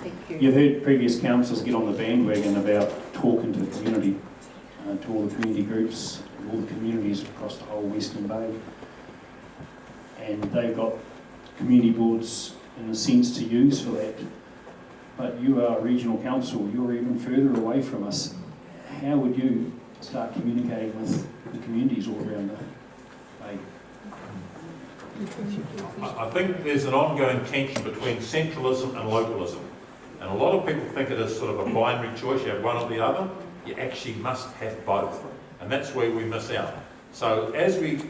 Thank you. You've heard previous councillors get on the bandwagon about talking to the community, to all the community groups, all the communities across the whole Western Bay. And they've got community boards in a sense to use for that. But you are a regional council, you're even further away from us. How would you start communicating with the communities all around the Bay? I think there's an ongoing tension between centralism and localism. And a lot of people think it is sort of a binary choice, you have one or the other. You actually must have both. And that's where we miss out. So as we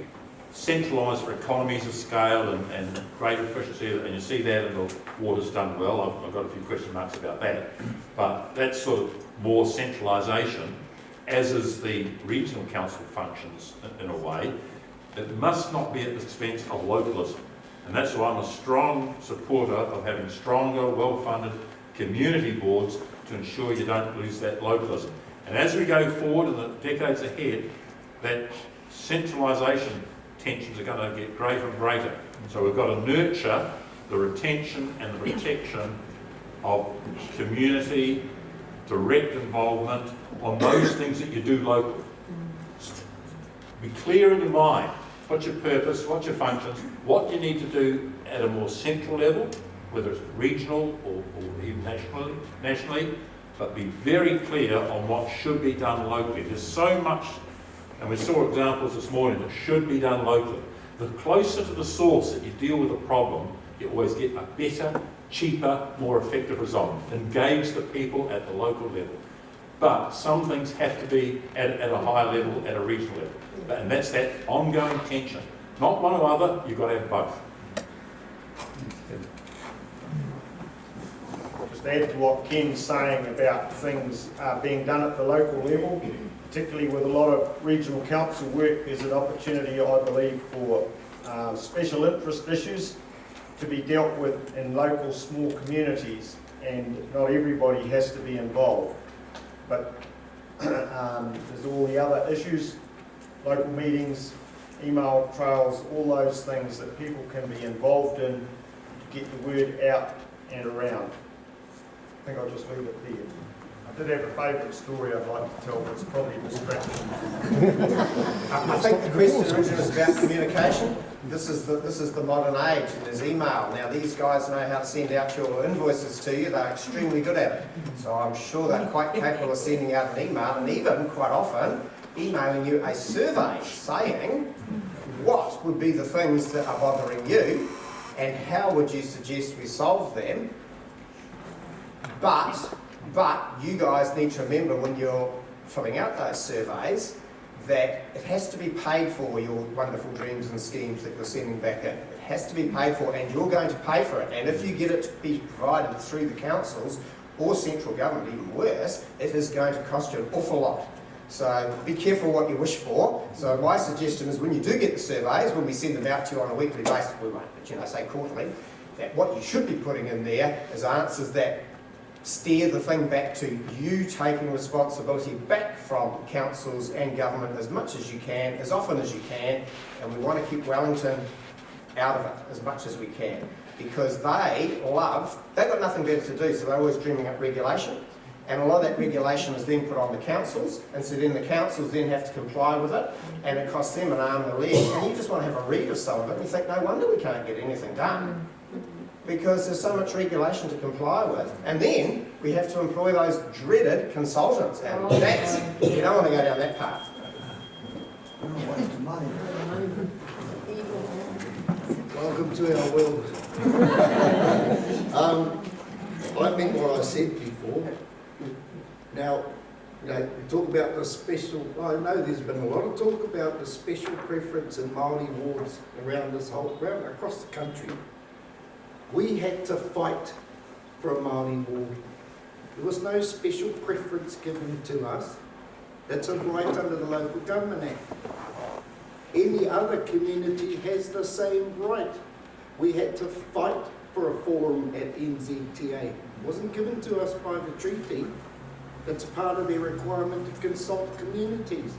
centralise for economies of scale and greater efficiency, and you see that in the water's done well, I've got a few question marks about that, but that's sort of more centralisation, as is the regional council functions in a way. It must not be at the expense of localism. And that's why I'm a strong supporter of having stronger, well-funded community boards to ensure you don't lose that localism. And as we go forward in the decades ahead, that centralisation tensions are going to get greater and greater. So we've got to nurture the retention and the protection of community, direct involvement on those things that you do locally. Be clear in your mind. What's your purpose, what's your functions, what you need to do at a more central level, whether it's regional or even nationally, but be very clear on what should be done locally. There's so much, and we saw examples this morning, that should be done locally. The closer to the source that you deal with a problem, you always get a better, cheaper, more effective result. Engage the people at the local level. But some things have to be at a higher level, at a regional level. And that's that ongoing tension. Not one or other, you've got to have both. Just add to what Ken's saying about things being done at the local level, particularly with a lot of regional council work, there's an opportunity, I believe, for special interest issues to be dealt with in local small communities, and not everybody has to be involved. But there's all the other issues, local meetings, email trails, all those things that people can be involved in to get the word out and around. I think I'll just leave it there. I did have a favourite story I'd like to tell, but it's probably a distraction. I think the question originally was about communication. This is the modern age, and there's email. Now these guys know how to send out your invoices to you. They're extremely good at it. So I'm sure they're quite capable of sending out an email, and even quite often emailing you a survey saying what would be the things that are bothering you and how would you suggest we solve them. But you guys need to remember when you're filling out those surveys that it has to be paid for, your wonderful dreams and schemes that you're sending back in. It has to be paid for, and you're going to pay for it. And if you get it to be provided through the councils or central government, even worse, it is going to cost you an awful lot. So be careful what you wish for. So my suggestion is when you do get the surveys, when we send them out to you on a weekly basis, we won't, but say quarterly, that what you should be putting in there is answers that steer the thing back to you taking responsibility back from councils and government as much as you can, as often as you can, and we want to keep Wellington out of it as much as we can, because they've got nothing better to do, so they're always dreaming up regulation, and a lot of that regulation is then put on the councils, and so then the councils then have to comply with it, and it costs them an arm and a leg, and you just want to have a read of some of it and you think, no wonder we can't get anything done. Because there's so much regulation to comply with, and then we have to employ those dreaded consultants, and that's, you don't want to go down that path. Welcome to our world. I meant what I said before. Now, we talk about the special, I know there's been a lot of talk about the special preference in Maori wards around across the country. We had to fight for a Maori ward. There was no special preference given to us. That's a right under the Local Government Act. Any other community has the same right. We had to fight for a forum at NZTA. It wasn't given to us by the treaty. It's part of their requirement to consult communities.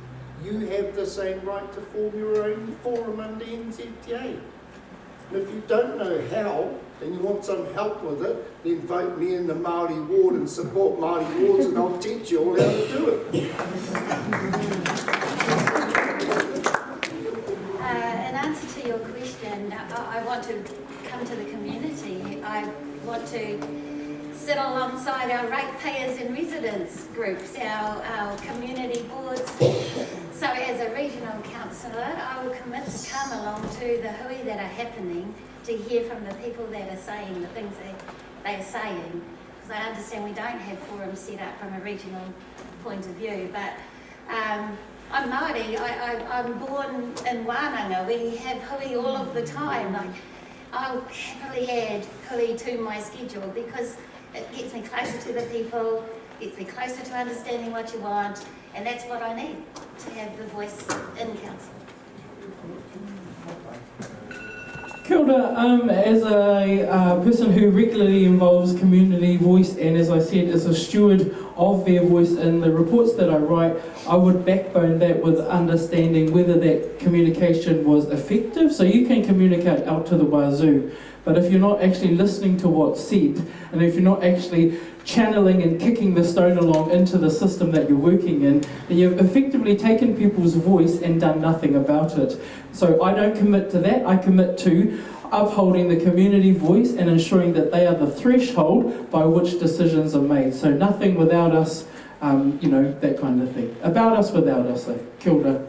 You have the same right to form your own forum under NZTA. And if you don't know how, and you want some help with it, then vote me in the Māori ward and support Māori wards, and I'll teach you all how to do it. In answer to your question, I want to come to the community. I want to sit alongside our ratepayers and residents groups, our community boards. So as a regional councillor, I will commit to come along to the hui that are happening, to hear from the people that are saying the things that they are saying. Because I understand we don't have forums set up from a regional point of view, but I'm Maori. I'm born in Wānanga. We have hui all of the time. Like, I'll happily add hui to my schedule because it gets me closer to the people, gets me closer to understanding what you want, and that's what I need to have the voice in council. Kia ora, as a person who regularly involves community voice, and as I said, as a steward of their voice in the reports that I write, I would backbone that with understanding whether that communication was effective. So you can communicate out to the wazoo, but if you're not actually listening to what's said, and if you're not actually channeling and kicking the stone along into the system that you're working in, then you've effectively taken people's voice and done nothing about it. So I don't commit to that. I commit to upholding the community voice and ensuring that they are the threshold by which decisions are made. So nothing without us, that kind of thing. About us, without us. Kia ora.